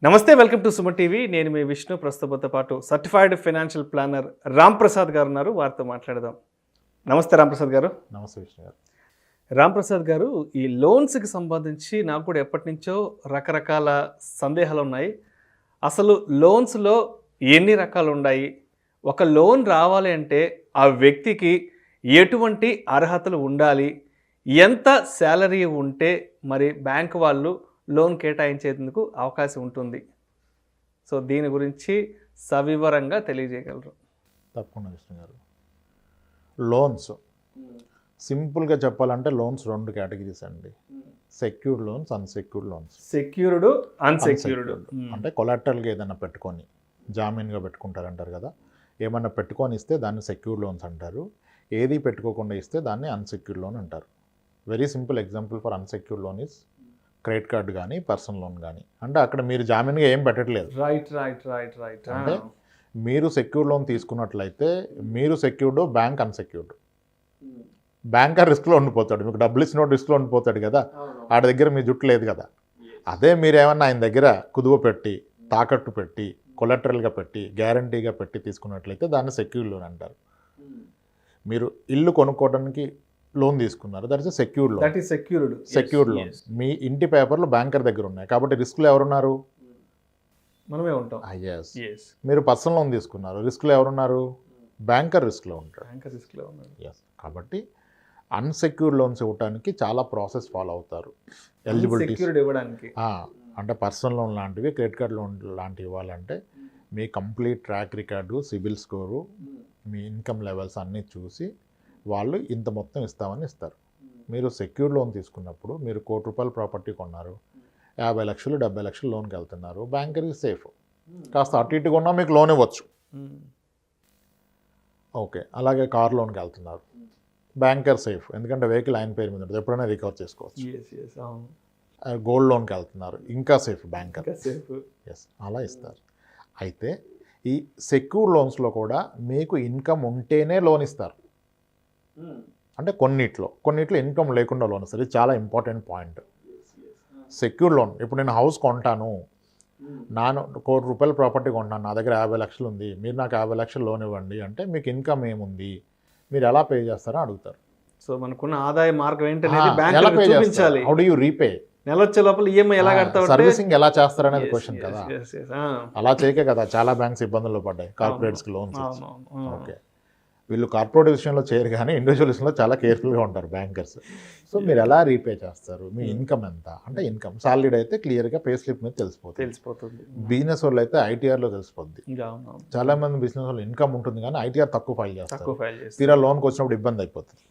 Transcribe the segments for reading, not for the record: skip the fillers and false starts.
నమస్తే, welcome to Suman TV. నేను మీ విష్ణు. ప్రస్తుతంతో పాటు సర్టిఫైడ్ ఫైనాన్షియల్ ప్లానర్ రాంప్రసాద్ గారు ఉన్నారు. వారితో మాట్లాడదాం. నమస్తే రాంప్రసాద్ గారు. నమస్తే విష్ణు గారు. రాంప్రసాద్ గారు, ఈ లోన్స్కి సంబంధించి నాకు కూడా ఎప్పటి నుంచో రకరకాల సందేహాలు ఉన్నాయి. అసలు లోన్స్లో ఎన్ని రకాలు ఉన్నాయి? ఒక లోన్ రావాలి అంటే ఆ వ్యక్తికి ఎటువంటి అర్హతలు ఉండాలి? ఎంత శాలరీ ఉంటే మరి బ్యాంక్ వాళ్ళు లోన్ కేటాయించేందుకు అవకాశం ఉంటుంది? సో దీని గురించి సవివరంగా తెలియజేయగలరు? తప్పకుండా విష్ణు గారు. లోన్స్ సింపుల్గా చెప్పాలంటే లోన్స్ రెండు కేటగిరీస్ అండి. Secured loans, unsecured loans. Secured, unsecured అంటే కొలాటరల్గా ఏదైనా పెట్టుకొని జామీన్గా పెట్టుకుంటారంటారు కదా, ఏమన్నా పెట్టుకొని ఇస్తే దాన్ని సెక్యూర్డ్ లోన్స్ అంటారు. ఏది పెట్టుకోకుండా ఇస్తే దాన్ని అన్సెక్యూర్డ్ లోన్ అంటారు. Very simple example for unsecured loan is credit card కానీ పర్సనల్ లోన్ కానీ. అంటే అక్కడ మీరు జామీన్గా ఏం పెట్టట్లేదు. రైట్. అంటే మీరు సెక్యూర్డ్ లోన్ తీసుకున్నట్లయితే మీరు సెక్యూర్డ్, బ్యాంక్ అన్సెక్యూర్డ్. బ్యాంకర్ రిస్క్లో ఉండిపోతాడు, మీకు డబ్బులు ఇచ్చినోడు రిస్క్లో ఉండిపోతాడు కదా, ఆడి దగ్గర మీ జుట్టు లేదు కదా. అదే మీరేమన్నా ఆయన దగ్గర కుదువ పెట్టి, తాకట్టు పెట్టి, కొలెటరల్గా పెట్టి, గ్యారంటీగా పెట్టి తీసుకున్నట్లయితే దాన్ని సెక్యూర్డ్ లోన్ అంటారు. మీరు ఇల్లు కొనుక్కోవడానికి లోన్ తీసుకున్నారు, that is secured loan. Secured loan. మీ ఇంటి పేపర్లు బ్యాంకర్ దగ్గర ఉన్నాయి కాబట్టి రిస్క్లో ఎవరున్నారు? మనమే ఉంటాం. yes. మీరు పర్సనల్ లోన్ తీసుకున్నారు, రిస్క్లో ఎవరున్నారు? బ్యాంకర్ రిస్క్లో ఉంటారు. ఎస్. కాబట్టి అన్సెక్యూర్డ్ లోన్స్ ఇవ్వడానికి చాలా ప్రాసెస్ ఫాలో అవుతారు. ఎలిజిబిలిటీ ఇవ్వడానికి అంటే పర్సనల్ లోన్ లాంటివి, క్రెడిట్ కార్డ్ లోన్ లాంటివి ఇవ్వాలంటే మీ complete track record, CIBIL score, మీ ఇన్కమ్ లెవెల్స్ అన్నీ చూసి వాళ్ళు ఇంత మొత్తం ఇస్తామని ఇస్తారు. మీరు సెక్యూర్డ్ లోన్ తీసుకున్నప్పుడు మీరు ₹1,00,00,000 ప్రాపర్టీ కొన్నారు, 50 లక్షలు 70 లక్షలు లోన్కి వెళ్తున్నారు, బ్యాంకర్కి సేఫ్. కాస్త అటు ఇటు కొన్నా మీకు లోన్ ఇవ్వచ్చు. ఓకే. అలాగే కార్ లోన్కి వెళ్తున్నారు, బ్యాంకర్ సేఫ్, ఎందుకంటే వెహికల్ ఆయన పేరు మీద ఉంటుంది, ఎప్పుడైనా రికవర్ చేసుకోవచ్చు. గోల్డ్ లోన్కి వెళ్తున్నారు, ఇంకా సేఫ్ బ్యాంకర్. ఎస్, అలా ఇస్తారు. అయితే ఈ సెక్యూర్ లోన్స్లో కూడా మీకు ఇన్కమ్ ఉంటేనే లోన్ ఇస్తారు. అంటే కొన్నిట్లో ఇన్కమ్ లేకుండా లోన్ ఇస్తారు. ఇది చాలా ఇంపార్టెంట్ పాయింట్. సెక్యూర్ లోన్, ఇప్పుడు నేను హౌస్ కొంటాను, ₹1,00,00,000 ప్రాపర్టీ కొంటాను, నా దగ్గర 50 లక్షలు ఉంది, మీరు నాకు 50 లక్షలు లోన్ ఇవ్వండి అంటే మీకు ఇన్కమ్ ఏముంది, మీరు ఎలా పే చేస్తారో అడుగుతారు. సో మనకున్న ఆదాయ మార్గం ఏంటనేది ఎలా పే చేయాలి? How do you repay? నెల వచ్చే లోపల ఈఎంఐ ఎలా కడతారు, సర్వీసింగ్ ఎలా చేస్తారనేది క్వశ్చన్ కదా. అలా చేయకే కదా చాలా బ్యాంక్స్ ఇబ్బందుల్లో పడ్డాయి కార్పొరేట్స్కి లోన్స్. ఓకే, వీళ్ళు కార్పొరేట్ విషయంలో చేయరు కానీ ఇండివిజువల్ విషయంలో చాలా కేర్ఫుల్గా ఉంటారు బ్యాంకర్స్. సో మీరు ఎలా రీపే చేస్తారు, మీ ఇన్కమ్ ఎంత అంటే ఇన్కమ్ సాలరీడ్ అయితే క్లియర్గా పే స్లిప్ మీద తెలిసిపోతుంది. బిజినెస్ వాళ్ళు అయితే ఐటీఆర్లో తెలిసిపోద్ది. చాలా మంది బిజినెస్ వాళ్ళు ఇన్కమ్ ఉంటుంది కానీ ఐటీఆర్ తక్కువ ఫైల్ చేస్తారు, తీరా లోన్కి వచ్చినప్పుడు ఇబ్బంది అయిపోతుంది.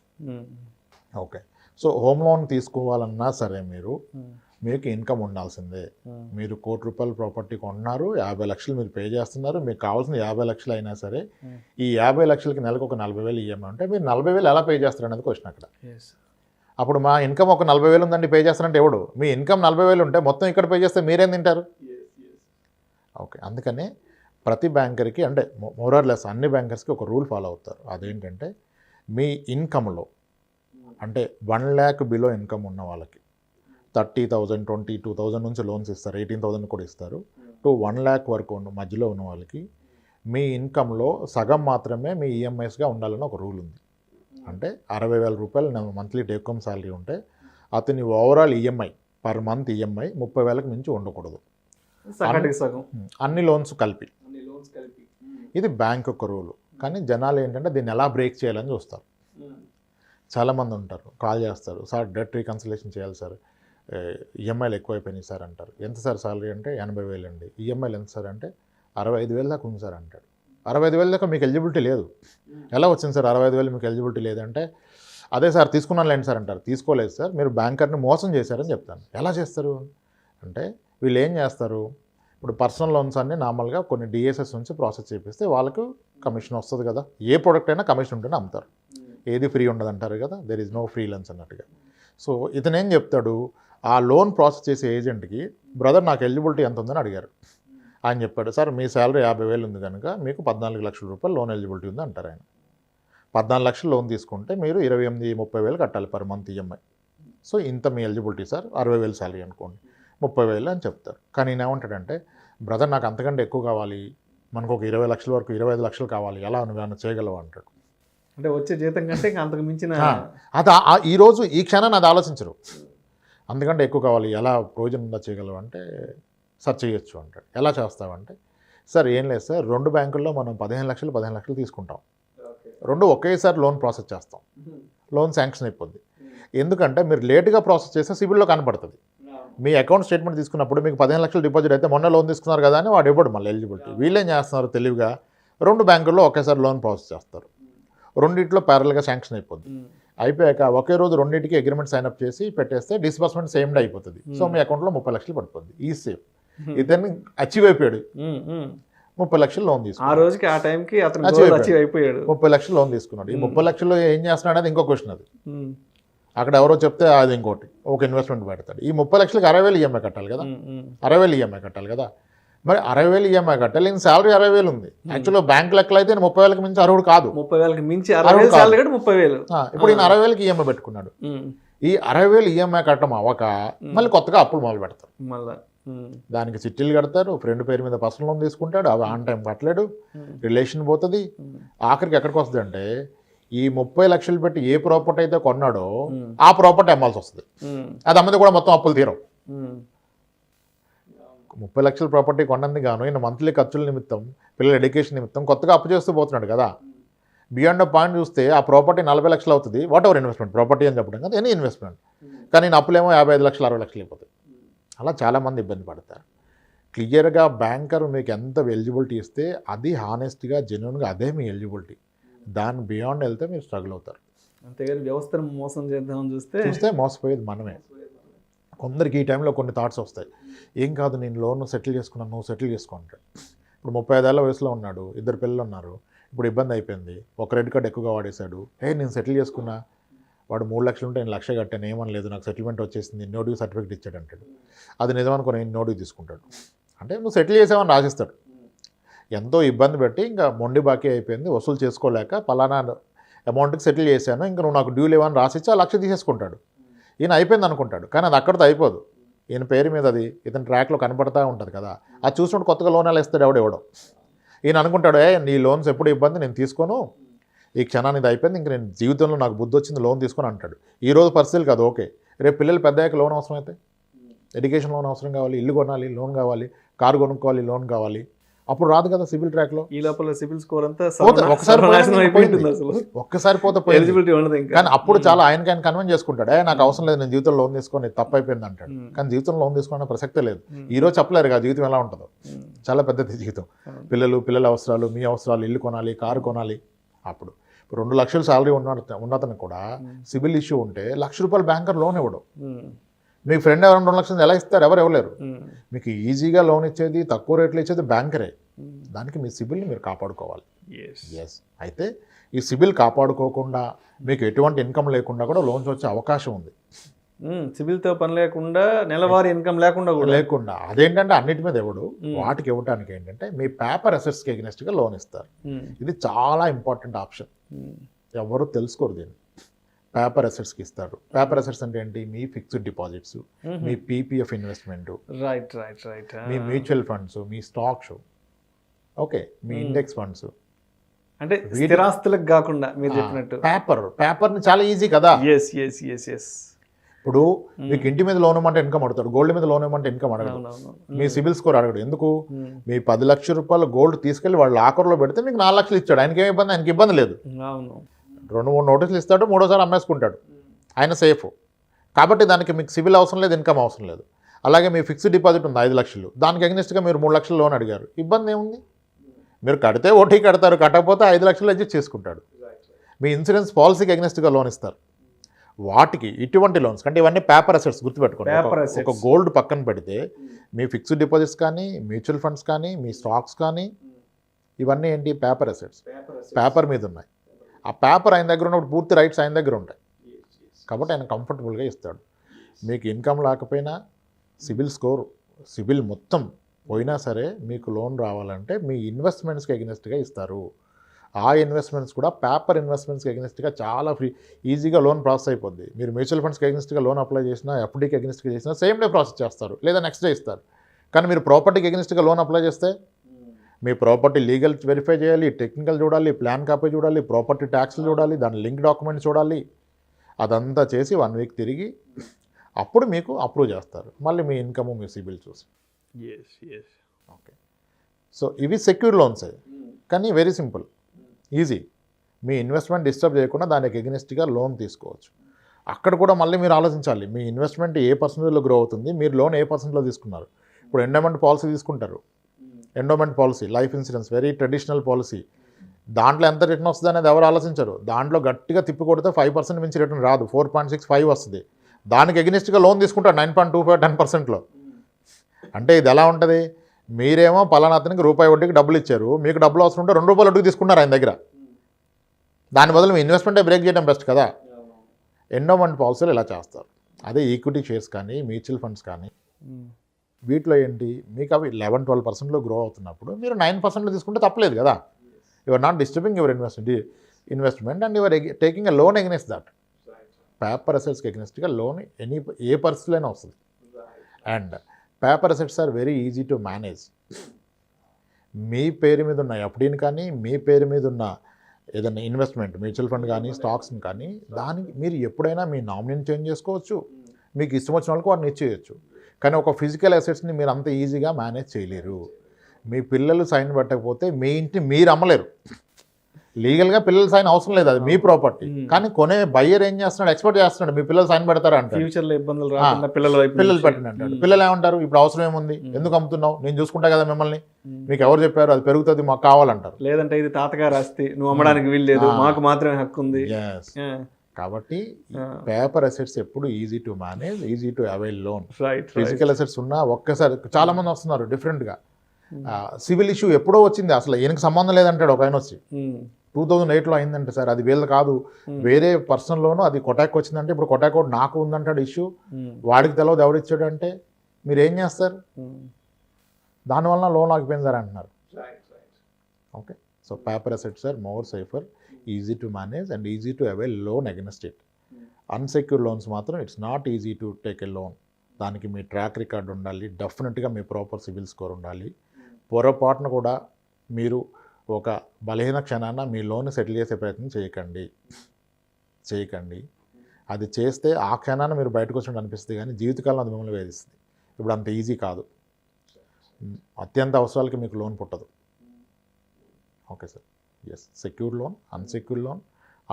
ఓకే. సో హోమ్ లోన్ తీసుకోవాలన్నా సరే మీకు ఇన్కమ్ ఉండాల్సిందే. మీరు ₹1,00,00,000 ప్రాపర్టీ కొన్నారు, 50 లక్షలు మీరు పే చేస్తున్నారు, మీకు కావాల్సిన 50 లక్షలు అయినా సరే ఈ 50 లక్షలకి నెలకు ఒక 40,000 ఈఎంఐ ఉంటే మీరు 40,000 ఎలా పే చేస్తారు అనేది క్వశ్చన్ అక్కడ. అప్పుడు మా ఇన్కమ్ ఒక 40,000 ఉందండి పే చేస్తారంటే ఎవడు? మీ ఇన్కమ్ 40,000 ఉంటే మొత్తం ఇక్కడ పే చేస్తే మీరేం తింటారు? ఓకే. అందుకనే ప్రతి బ్యాంకర్కి, అంటే మోరార్లెస్ అన్ని బ్యాంకర్స్కి ఒక రూల్ ఫాలో అవుతారు. అదేంటంటే మీ ఇన్కమ్లో అంటే 1 lakh బిలో ఇన్కమ్ ఉన్న వాళ్ళకి 30,000, 22,000 నుంచి లోన్స్ ఇస్తారు, 18,000 కూడా ఇస్తారు. టు 1 lakh వరకు మధ్యలో ఉన్న వాళ్ళకి మీ ఇన్కంలో సగం మాత్రమే మీ ఈఎంఐస్గా ఉండాలని ఒక రూల్ ఉంది. అంటే ₹60,000 మంత్లీ టేక్ హోమ్ శాలరీ ఉంటే అతని overall EMI per month EMI 30,000కి మించి ఉండకూడదు, అన్ని లోన్స్ కలిపి. ఇది బ్యాంక్ ఒక రూలు. కానీ జనాలు ఏంటంటే దీన్ని ఎలా బ్రేక్ చేయాలని చూస్తారు. చాలామంది ఉంటారు, కాల్ చేస్తారు, సార్ డెట్ రీకన్సిలేషన్ చేయాలి సార్, ఈఎంఐలు ఎక్కువైపోయినాయి సార్ అంటారు. ఎంత సార్ సాలరీ అంటే 80,000 అండి, ఈఎంఐలు ఎంత సార్ అంటే 65,000 దాకా ఉంది సార్ అంటాడు. 65,000 దాకా మీకు ఎలిజిబిలిటీ లేదు. ఎలా వచ్చింది సార్ 65,000 మీకు ఎలిజిబిలిటీ లేదంటే, అదే సార్ తీసుకున్నాను లేండి సార్ అంటారు. తీసుకోలేదు సార్, మీరు బ్యాంకర్ని మోసం చేశారని చెప్తాను. ఎలా చేస్తారు అంటే వీళ్ళు ఏం చేస్తారు, ఇప్పుడు పర్సనల్ లోన్స్ అన్నీ నార్మల్గా కొన్ని డిఎస్ఎస్ నుంచి ప్రాసెస్ చేపిస్తే వాళ్ళకు కమిషన్ వస్తుంది కదా. ఏ ప్రోడక్ట్ అయినా కమిషన్ ఉంటేనే అమ్ముతారు, ఏది ఫ్రీ ఉండదు అంటారు కదా, there is no free lunch అన్నట్టుగా. సో ఇతనేం చెప్తాడు, ఆ లోన్ ప్రాసెస్ చేసే ఏజెంట్కి, బ్రదర్ నాకు ఎలిజిబిలిటీ ఎంత ఉందని అడిగారు. ఆయన చెప్పాడు, సార్ మీ శాలరీ 50,000 ఉంది కనుక మీకు ₹14 లక్షల లోన్ ఎలిజిబిలిటీ ఉంది అంటారు ఆయన. 14 లక్షలు లోన్ తీసుకుంటే మీరు 28-30,000 కట్టాలి పర్ మంత్ ఈఎంఐ. సో ఇంత మీ ఎలిజిబిలిటీ సార్, 60,000 శాలరీ అనుకోండి, 30,000 అని చెప్తారు. కానీ నేను ఏమంటాడంటే బ్రదర్ నాకు అంతకంటే ఎక్కువ కావాలి, మనకు ఒక 20 లక్షల వరకు 25 లక్షలు కావాలి, ఎలా నువ్వు చేయగలవు అంటాడు. అంటే వచ్చే జీతం కంటే ఇంకా అంతకు మించిన అది ఈరోజు ఈ క్షణాన్ని అది ఆలోచించరు. అందుకంటే ఎక్కువ కావాలి, ఎలా ప్రయోజనం ఉందా చేయగలవు అంటే సార్ చేయొచ్చు అంటాడు. ఎలా చేస్తావంటే సార్ ఏం లేదు సార్, 2 బ్యాంకుల్లో మనం 15 లక్షలు తీసుకుంటాం, 2 ఒకేసారి లోన్ ప్రాసెస్ చేస్తాం, లోన్ శాంక్షన్ అయిపోద్ది. ఎందుకంటే మీరు లేట్గా ప్రాసెస్ చేస్తే సిబిల్లో కనపడుతుంది. మీ అకౌంట్ స్టేట్మెంట్ తీసుకున్నప్పుడు మీకు 15 లక్షలు డిపాజిట్ అయితే మొన్న లోన్ తీసుకున్నారు కదా అని వాడు ఇవ్వడు మళ్ళీ ఎలిజిబిలిటీ. వీళ్ళేం చేస్తున్నారు తెలివిగా 2 బ్యాంకుల్లో ఒకేసారి లోన్ ప్రాసెస్ చేస్తారు, రెండిట్లో ప్యారల్గా శాంక్షన్ అయిపోద్ది. అయిపోయాక ఒకే రోజు రెండింటికి అగ్రిమెంట్ సైన్అప్ చేసి పెట్టేస్తే డిస్బర్స్మెంట్ సేమ్ డే అయిపోతుంది. సో మీ అకౌంట్లో 30 లక్షలు పడిపోద్ది. ఈ సేఫ్ ఇతన్ని అచీవ్ అయిపోయాడు, 30 లక్షలు లోన్ తీసుకున్నాడు. ఆ రోజుకి ఆ టైంకి అతను అచీవ్ అయిపోయాడు, 30 లక్షలు లోన్ తీసుకున్నాడు. ఈ 30 లక్షలు ఏం చేస్తున్నాడు అనేది ఇంకో క్వశ్చన్. అది అక్కడ ఎవరో చెప్తే అది ఇంకోటి, ఒక ఇన్వెస్ట్మెంట్ పెడతాడు. ఈ 30 లక్షలకి 60,000 ఈఎంఐ కట్టాలి కదా, 60,000 ఈఎంఐ కట్టాలి కదా. మరి 60,000 ఈఎంఐ కట్టాలి, ఈయన శాలరీ 60,000 ఉంది. యాక్చువల్గా బ్యాంక్ లెక్కలు అయితే 30,000కి మించి అర్హుడు కాదు, 30,000కి మించి 30,000. ఇప్పుడు ఈయన 60,000కి ఈఎంఐ పెట్టుకున్నాడు. ఈ 60,000 ఈఎంఐ కట్టడం అవ్వక మళ్ళీ కొత్తగా అప్పులు మొదలు పెడతారు. దానికి చిట్టీలు కడతారు, ఫ్రెండ్ పేరు మీద పర్సనల్ లోన్ తీసుకుంటాడు, అవి ఆన్ టైం కట్టలేడు, రిలేషన్ పోతుంది. ఆఖరికి ఎక్కడికి వస్తుంది అంటే ఈ 30 లక్షలు పెట్టి ఏ ప్రాపర్టీ అయితే కొన్నాడో ఆ ప్రాపర్టీ అమ్మాల్సి వస్తుంది. అది అమ్మది కూడా మొత్తం అప్పులు తీరం. 30 లక్షల ప్రాపర్టీ కొన్నందుకు గాను ఈయన మంత్లీ ఖర్చుల నిమిత్తం, పిల్లల ఎడ్యుకేషన్ నిమిత్తం కొత్తగా అప్పు చేస్తూ పోతున్నాడు కదా. బియాండ్ పాయింట్ చూస్తే ఆ ప్రాపర్టీ 40 లక్షలు అవుతుంది. వాట్ ఎవర్ ఇన్వెస్ట్మెంట్, ప్రాపర్టీ అని చెప్పడం కదా, ఎనీ ఇన్వెస్ట్మెంట్. కానీ నేను అప్పులేమో 55 లక్షలు 60 లక్షలు అయిపోతాయి. అలా చాలామంది ఇబ్బంది పడతారు. క్లియర్గా బ్యాంకర్ మీకు ఎంత ఎలిజిబిలిటీ ఇస్తే అది హానెస్ట్గా జెన్యున్గా అదే మీ ఎలిజిబిలిటీ. దాని బియాండ్ వెళ్తే మీరు స్ట్రగుల్ అవుతారు. అంతేగాని వ్యవస్థను మోసం చేద్దామని చూస్తే మోసపోయేది మనమే. కొందరికి ఈ టైంలో కొన్ని థాట్స్ వస్తాయి, ఏం కాదు నేను లోన్ సెటిల్ చేసుకున్నాను, నువ్వు సెటిల్ చేసుకో అంటాడు. ఇప్పుడు 35 ఏళ్ళ వయసులో ఉన్నాడు, 2 పిల్లలు ఉన్నారు, ఇప్పుడు ఇబ్బంది అయిపోయింది, ఒక క్రెడిట్ కార్డ్ ఎక్కువగా వాడేశాడు. నేను సెటిల్ చేసుకున్నా, వాడు 3 లక్షలు ఉంటే నేను 1,00,000 కట్టాను, ఏమని లేదు, నాకు సెటిల్మెంట్ వచ్చేసింది, నోటివ్ సర్టిఫికేట్ ఇచ్చాడు అంటాడు. అది నిజమనుకో నేను నోటివ్ తీసుకుంటాడు. అంటే నువ్వు సెటిల్ చేసావని రాసిస్తాడు. ఎంతో ఇబ్బంది పెట్టి ఇంకా మొండి బాకీ అయిపోయింది, వసూలు చేసుకోలేక పలానా అమౌంట్కి సెటిల్ చేశాను, ఇంకా నువ్వు నాకు డ్యూ లేవని రాసిచ్చి ఆ 1,00,000 తీసేసుకుంటాడు. ఈయన అయిపోయింది అనుకుంటాడు, కానీ అది అక్కడితో అయిపోదు. ఈయన పేరు మీద అది ఇతని ట్రాక్లో కనపడతా ఉంటుంది కదా, అది చూసినప్పుడు కొత్తగా లోన్ ఎలా ఇస్తాడు ఎవడో. ఈయన అనుకుంటాడు, నీ లోన్స్ ఎప్పుడు ఇబ్బంది, నేను తీసుకోను, ఈ క్షణాన్ని ఇది అయిపోయింది, ఇంక నేను జీవితంలో నాకు బుద్ధి వచ్చింది లోన్ తీసుకొని అంటాడు. ఈ రోజు పరిస్థితులు కాదు, ఓకే రేపు పిల్లలు పెద్దయ్యాక లోన్ అవసరం అయితే, ఎడ్యుకేషన్ లోన్ అవసరం కావాలి, ఇల్లు కొనాలి లోన్ కావాలి, కారు కొనుక్కోవాలి లోన్ కావాలి, అప్పుడు రాదు కదా సిబిల్ ట్రాక్లో. ఈ లోపల సిబిల్ స్కోర్ అంతా ఒక్కసారి పోతే ఎలిజిబిలిటీ ఉండదు. కానీ అప్పుడు చాలా ఆయన కన్విన్స్ చేసుకుంటాడు, నాకు అవసరం లేదు, నేను జీవితంలో లోన్ తీసుకొని తప్పు అయిపోయింది అంటాడు. కానీ జీవితంలో లోన్ తీసుకునే ప్రసక్తే లేదు. ఈ రోజు చెప్పలేరు కదా జీవితం ఎలా ఉంటుందో, చాలా పెద్దది జీవితం. పిల్లల అవసరాలు, మీ అవసరాలు, ఇల్లు కొనాలి, కారు కొనాలి. అప్పుడు 2 లక్షలు శాలరీ ఉన్నతను కూడా సిబిల్ ఇష్యూ ఉంటే ₹1,00,000 బ్యాంకర్ లోన్ ఇవ్వడు. మీ ఫ్రెండ్ ఎవరైనా 2 లక్షలు ఎలా ఇస్తారు, ఎవరు ఇవ్వలేరు. మీకు ఈజీగా లోన్ ఇచ్చేది, తక్కువ రేట్లు ఇచ్చేది బ్యాంకరే. దానికి మీ సిబిల్ని మీరు కాపాడుకోవాలి. ఎస్, అయితే ఈ సిబిల్ కాపాడుకోకుండా మీకు ఎటువంటి ఇన్కమ్ లేకుండా కూడా లోన్స్ వచ్చే అవకాశం ఉంది. సిబిల్తో పని లేకుండా, నెలవారీ ఇన్కమ్ లేకుండా అదేంటంటే అన్నిటి మీద ఇవ్వడు. వాటికి ఇవ్వడానికి ఏంటంటే మీ పేపర్ అసెట్స్కి ఎగ్నెస్ట్గా లోన్ ఇస్తారు. ఇది చాలా ఇంపార్టెంట్ ఆప్షన్, ఎవరు తెలుసుకోరు దీన్ని. పేపర్ అసెట్స్కి ఇస్తారు. పేపర్ అసెట్స్ అంటే ఏంటి, మీ ఫిక్స్డ్ డిపాజిట్స్, మీ పీపీఎఫ్ ఇన్వెస్ట్మెంట్, మీ మ్యూచువల్ ఫండ్స్, మీ స్టాక్స్, ఓకే, మీ ఇండెక్స్ ఫండ్స్, అంటే స్థిరాస్తులకు కాకుండా మీరు చెప్పినట్టు పేపర్ని చాలా ఈజీ కదా. ఇప్పుడు మీకు ఇంటి మీద లోన్ ఇవ్వమంటే ఇన్కమ్ అడుగుతాడు, గోల్డ్ మీద లోన్ ఇవ్వమంటే ఇన్కమ్ అడగడు, మీ సిబిల్ స్కోర్ అడగడు. ఎందుకు, మీ 10 లక్షల రూపాయలు గోల్డ్ తీసుకెళ్లి వాళ్ళు లాకర్లో పెడితే మీకు 4 లక్షలు ఇచ్చాడు, ఆయనకి ఏమి ఇబ్బంది, ఆయనకి ఇబ్బంది లేదు. 2-3 నోటీసులు ఇస్తాడు, 3వసారి అమ్మేసుకుంటాడు, ఆయన సేఫ్. కాబట్టి దానికి మీకు సిబిల్ అవసరం లేదు, ఇన్కమ్ అవసరం లేదు. అలాగే మీ ఫిక్స్డ్ డిపాజిట్ ఉంది 5 లక్షలు, దానికి అగ్నెస్ట్గా మీరు 3 లక్షలు లోన్ అడిగారు, ఇబ్బంది ఏముంది, మీరు కడితే వడ్డీ కడతారు, కట్టకపోతే 5 లక్షలు అడ్జస్ట్ చేసుకుంటాడు. మీ ఇన్సూరెన్స్ పాలసీకి అగ్నెస్ట్గా లోన్ ఇస్తారు. వాటికి ఇటువంటి లోన్స్ కంటే ఇవన్నీ పేపర్ అసెట్స్ గుర్తుపెట్టుకోండి. ఒక గోల్డ్ పక్కన పెడితే మీ ఫిక్స్డ్ డిపాజిట్స్ కానీ, మ్యూచువల్ ఫండ్స్ కానీ, మీ స్టాక్స్ కానీ, ఇవన్నీ ఏంటి, పేపర్ అసెట్స్, పేపర్ మీద ఉన్నాయి. ఆ పేపర్ ఆయన దగ్గర ఉన్నప్పుడు పూర్తి రైట్స్ ఆయన దగ్గర ఉంటాయి, కాబట్టి ఆయన కంఫర్టబుల్గా ఇస్తాడు. మీకు ఇన్కమ్ లేకపోయినా, సిబిల్ స్కోర్, సిబిల్ మొత్తం పోయినా సరే మీకు లోన్ రావాలంటే మీ ఇన్వెస్ట్మెంట్స్కి ఎగ్నెస్ట్గా ఇస్తారు. ఆ ఇన్వెస్ట్మెంట్స్ కూడా పేపర్ ఇన్వెస్ట్మెంట్స్కి ఎగ్నెస్ట్గా చాలా ఈజీగా లోన్ ప్రాసెస్ అయిపోద్ది. మీరు మ్యూచువల్ ఫండ్స్కి ఎగ్నెస్ట్గా లోన్ అప్లై చేసినా, ఎఫ్డీకి ఎగ్నెస్ట్గా చేసినా సేమ్ డే ప్రాసెస్ చేస్తారు, లేదా నెక్స్ట్ డే ఇస్తారు. కానీ మీరు ప్రాపర్టీకి ఎగ్నెస్ట్గా లోన్ అప్లై చేస్తే మీ ప్రాపర్టీ లీగల్ వెరిఫై చేయాలి, టెక్నికల్ చూడాలి, ప్లాన్ కాపీ చూడాలి, ప్రాపర్టీ ట్యాక్స్లు చూడాలి, దాని లింక్ డాక్యుమెంట్స్ చూడాలి, అదంతా చేసి 1 వీక్ తిరిగి అప్పుడు మీకు అప్రూవ్ చేస్తారు. మళ్ళీ మీ ఇన్కమ్ మీ సిబిల్ చూసి. ఓకే, సో ఇవి సెక్యూర్ లోన్స్ కానీ వెరీ సింపుల్, ఈజీ. మీ ఇన్వెస్ట్మెంట్ డిస్టర్బ్ చేయకుండా దానికి ఎగ్నెస్ట్గా లోన్ తీసుకోవచ్చు. అక్కడ కూడా మళ్ళీ మీరు ఆలోచించాలి, మీ ఇన్వెస్ట్మెంట్ ఏ పర్సెంటేజ్లో గ్రో అవుతుంది, మీరు లోన్ ఏ పర్సెంట్లో తీసుకున్నారు. ఇప్పుడు ఎండోమెంట్ పాలసీ తీసుకుంటారు, endowment policy, life insurance, very traditional policy. దాంట్లో ఎంత రిటర్న్ వస్తుంది అనేది ఎవరు ఆలోచించరు. దాంట్లో గట్టిగా తిప్పి కొడితే 5% మించి రిటర్న్ రాదు, 4.65 వస్తుంది. దానికి ఎగ్నెస్ట్గా లోన్ తీసుకుంటారు 9.25 10%లో. అంటే ఇది ఎలా ఉంటుంది, మీరేమో పలానా అతనికి రూపాయి వడ్డీకి డబ్బులు ఇచ్చారు, మీకు డబ్బులు అవసరం ఉంటే 2 రూపాయలు వడ్డీకి తీసుకున్నారు ఆయన దగ్గర. దాని బదులు మీ ఇన్వెస్ట్మెంటే బ్రేక్ చేయడం బెస్ట్ కదా. ఎండోమెంట్ పాలసీలు ఇలా చేస్తారు. అదే ఈక్విటీ షేర్స్ కానీ మ్యూచువల్ ఫండ్స్ కానీ వీటిలో ఏంటి, మీకు అవి 11-12%లో గ్రో అవుతున్నప్పుడు మీరు 9%లో తీసుకుంటే తప్పలేదు కదా. You are not disturbing your investment and your taking a loan against that. Paper అసెట్స్కి అగెన్స్ట్గా లోన్ ఏ పరిస్థితుల్లో అయినా వస్తుంది. And paper assets are very easy to manage. మీ పేరు మీద ఉన్న ఎఫ్డీని కానీ, మీ పేరు మీద ఉన్న ఏదైనా ఇన్వెస్ట్మెంట్ మ్యూచువల్ ఫండ్ కానీ, స్టాక్స్ని కానీ, దానికి మీరు ఎప్పుడైనా మీ నామినీని చేంజ్ చేసుకోవచ్చు, మీకు ఇష్టం వచ్చిన వాళ్ళకి వాటిని ఇచ్చేయచ్చు. కానీ ఒక ఫిజికల్ అసెట్స్ని మీరు అంత ఈజీగా మేనేజ్ చేయలేరు. మీ పిల్లలు సైన్ పెట్టకపోతే మీ ఇంటిని మీరు అమ్మలేరు. లీగల్గా పిల్లల సైన్ అవసరం లేదు, అది మీ ప్రాపర్టీ. కానీ కొనే బయ్యర్ ఏం చేస్తున్నాడు, ఎక్స్పెక్ట్ చేస్తున్నాడు మీ పిల్లలు సైన్ పెడతారా అంటే, ఫ్యూచర్లో ఇబ్బందులు రాకుండా పిల్లలు పెట్టండి అంటాడు. పిల్లలు ఏమంటారు, ఇప్పుడు అవసరం ఏముంది, ఎందుకు అమ్ముతున్నావు, నేను చూసుకుంటా కదా మిమ్మల్ని, మీకు ఎవరు చెప్పారు, అది పెరుగుతుంది మాకు కావాలంటారు. లేదంటే ఇది తాతగారు ఆస్తి, నువ్వు అమ్మడానికి వీల్లేదు, మాకు మాత్రమే హక్కు ఉంది. కాబట్టి పేపర్ అసెట్స్ ఎప్పుడు easy to manage, easy to avail loan. Physical assets ఉన్నా ఒక్కసారి చాలా మంది వస్తున్నారు డిఫరెంట్గా. సివిల్ ఇష్యూ ఎప్పుడో వచ్చింది, అసలు ఈయనకి సంబంధం లేదంటాడు ఒక ఆయన వచ్చి. 2008లో అయిందంటే సార్, అది వీళ్ళు కాదు వేరే పర్సన్లోనూ అది కొటాక్ వచ్చిందంటే, ఇప్పుడు కొటాక్ నాకు ఉందంటాడు ఇష్యూ, వాడికి తెలియదు ఎవరు ఇచ్చాడు అంటే మీరు ఏం చేస్తారు, దానివల్ల లోన్ ఆగిపోయింది సార్ అంటున్నారు. Okay, so paper assets are more safer, easy to manage and easy to avail loan against it. Unsecure loans మాత్రం it's not easy to take a loan. దానికి మీ ట్రాక్ రికార్డ్ ఉండాలి, డెఫినెట్గా మీ ప్రాపర్ సివిల్ స్కోర్ ఉండాలి. పొరపాటున కూడా మీరు ఒక బలహీన క్షణాన మీ లోన్ సెటిల్ చేసే ప్రయత్నం చేయకండి. అది చేస్తే ఆ క్షణాన మీరు బయటకు వచ్చినట్టు అనిపిస్తుంది, కానీ జీవితకాలం అది మిమ్మల్ని వేధిస్తుంది. ఇప్పుడు అంత ఈజీ కాదు, అత్యంత అవసరాలకి మీకు లోన్ పుట్టదు. Okay sir, yes, secure loan,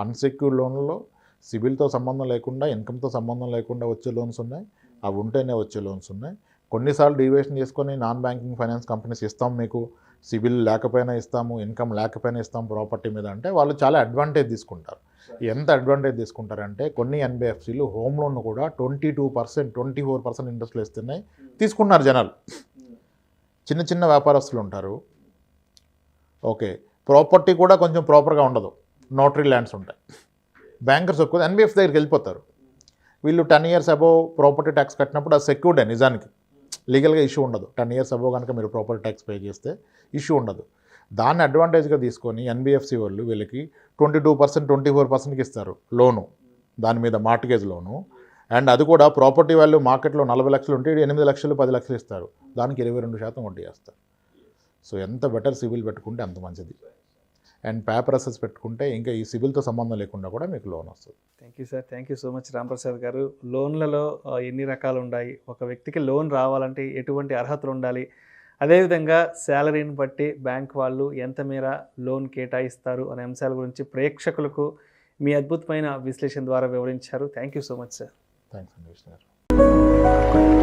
unsecure లోన్లో సిబిల్తో సంబంధం లేకుండా, ఇన్కమ్తో సంబంధం లేకుండా వచ్చే లోన్స్ ఉన్నాయి, అవి ఉంటేనే వచ్చే లోన్స్ ఉన్నాయి. కొన్నిసార్లు డీవియేషన్ చేసుకొని నాన్ బ్యాంకింగ్ ఫైనాన్స్ కంపెనీస్ ఇస్తాం, మీకు సిబిల్ లేకపోయినా ఇస్తాము, ఇన్కమ్ లేకపోయినా ఇస్తాం ప్రాపర్టీ మీద అంటే, వాళ్ళు చాలా అడ్వాంటేజ్ తీసుకుంటారు. ఎంత అడ్వాంటేజ్ తీసుకుంటారంటే, కొన్ని ఎన్బిఎఫ్సీలు హోమ్ లోన్ కూడా 22%, 24% ఇంట్రెస్ట్లు ఇస్తున్నాయి, తీసుకున్నారు జనాలు. చిన్న చిన్న వ్యాపారస్తులు ఉంటారు, ఓకే, ప్రాపర్టీ కూడా కొంచెం ప్రాపర్గా ఉండదు, నోటరీ ల్యాండ్స్ ఉంటాయి, బ్యాంకర్స్ ఎక్కువ ఎన్బిఎఫ్ దగ్గరికి వెళ్ళిపోతారు. వీళ్ళు 10 years అబోవ్ ప్రాపర్టీ ట్యాక్స్ కట్టినప్పుడు అది సెక్యూర్డే, నిజానికి లీగల్గా ఇష్యూ ఉండదు. 10 years అబోవ్ కనుక మీరు ప్రాపర్టీ ట్యాక్స్ పే చేస్తే ఇష్యూ ఉండదు. దాన్ని అడ్వాంటేజ్గా తీసుకొని ఎన్బిఎఫ్సి వాళ్ళు వీళ్ళకి 22%, 24%కి ఇస్తారు లోను, దాని మీద మార్టిగేజ్ లోను. అండ్ అది కూడా ప్రాపర్టీ వాల్యూ మార్కెట్లో 40 లక్షలు ఉంటే 8 లక్షలు 10 లక్షలు ఇస్తారు, దానికి 22% వడ్డీ వేస్తారు. సో ఎంత బెటర్ సిబిల్ పెట్టుకుంటే అంత మంచిది. అండ్ పేపర్ అసెట్స్ పెట్టుకుంటే ఇంకా ఈ సిబిల్తో సంబంధం లేకుండా కూడా మీకు లోన్ వస్తుంది. Thank you sir, thank you so much Ramprasad గారు. లోన్లలో ఎన్ని రకాలు ఉన్నాయి, ఒక వ్యక్తికి లోన్ రావాలంటే ఎటువంటి అర్హతలు ఉండాలి, అదేవిధంగా శాలరీని బట్టి బ్యాంక్ వాళ్ళు ఎంత మేర లోన్ కేటాయిస్తారు అనే అంశాల గురించి ప్రేక్షకులకు మీ అద్భుతమైన విశ్లేషణ ద్వారా వివరించారు. Thank you so much sir. Thanks అండి విష్ణు గారు.